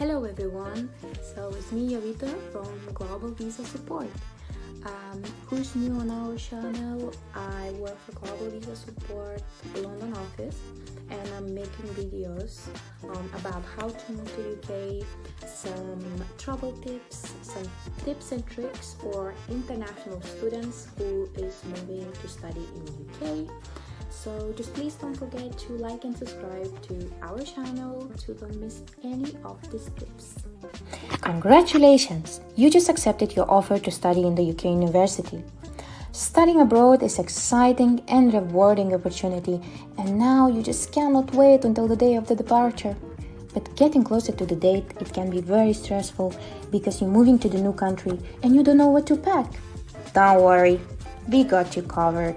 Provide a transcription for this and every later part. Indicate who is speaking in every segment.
Speaker 1: Hello everyone, so it's me Yarita from Global Visa Support. Who's new on our channel? I work for Global Visa Support London office, and I'm making videos about how to move to UK, some travel tips, some tips and tricks for international students who is moving to study in UK. So just please don't forget to like and subscribe to our channel to don't miss any of these tips.
Speaker 2: Congratulations! You just accepted your offer to study in the UK university. Studying abroad is exciting and rewarding opportunity, and now you just cannot wait until the day of the departure. But getting closer to the date, it can be very stressful because you're moving to the new country and you don't know what to pack. Don't worry, we got you covered.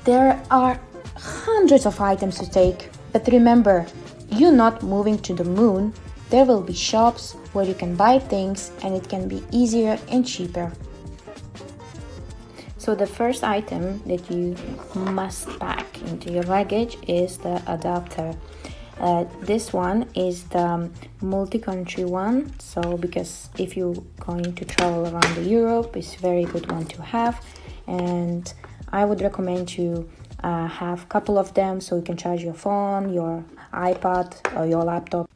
Speaker 2: There are hundreds of items to take, but remember, you're not moving to the moon. There will be shops where you can buy things and it can be easier and cheaper. So the first item that you must pack into your luggage is the adapter. This one is the multi-country one, so because if you're going to travel around Europe, it's a very good one to have, and I would recommend you have a couple of them so you can charge your phone, your iPad or your laptop.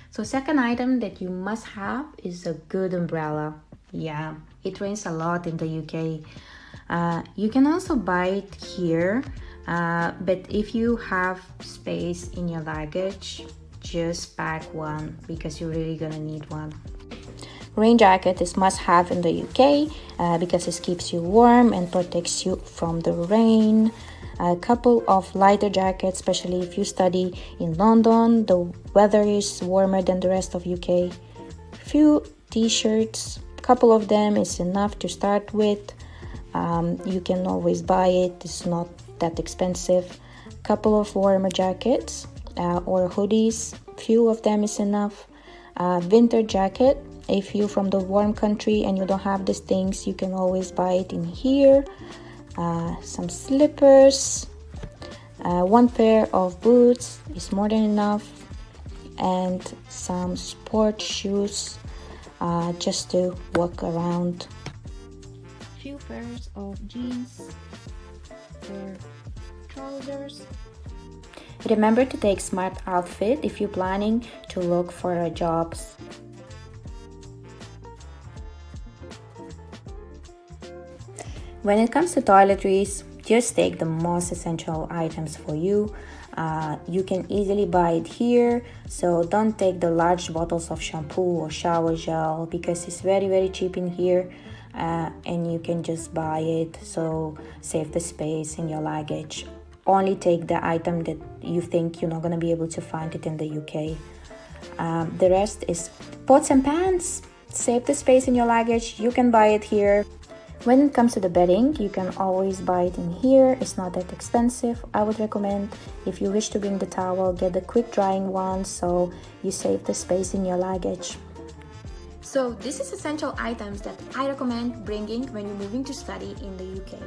Speaker 2: So second item that you must have is a good umbrella. Yeah, it rains a lot in the UK. You can also buy it here, but if you have space in your luggage, just pack one because you're really gonna need one. Rain jacket is must have in the UK because it keeps you warm and protects you from the rain. A couple of lighter jackets, especially if you study in London, the weather is warmer than the rest of UK. Few t-shirts, couple of them is enough to start with. You can always buy it, it's not that expensive. Couple of warmer jackets or hoodies, few of them is enough. Winter jacket, if you're from the warm country and you don't have these things, you can always buy it in here. Some slippers, one pair of boots is more than enough, and some sport shoes just to walk around. Few pairs of jeans or trousers. Remember to take smart outfit if you're planning to look for jobs. When it comes to toiletries, just take the most essential items for you. You can easily buy it here, so don't take the large bottles of shampoo or shower gel because it's very cheap in here, and you can just buy it, so save the space in your luggage. Only take the item that you think you're not going to be able to find it in the UK. The rest is pots and pans. Save the space in your luggage, you can buy it here. When it comes to the bedding, you can always buy it in here. It's not that expensive. I would recommend, if you wish to bring the towel, get the quick drying one so you save the space in your luggage.
Speaker 1: So this is essential items that I recommend bringing when you're moving to study in the UK.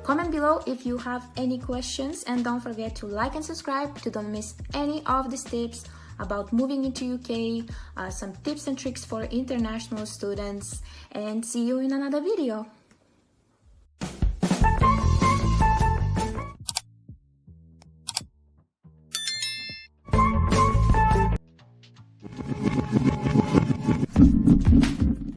Speaker 1: Comment below if you have any questions, and don't forget to like and subscribe to don't miss any of these tips about moving into UK, some tips and tricks for international students, and see you in another video.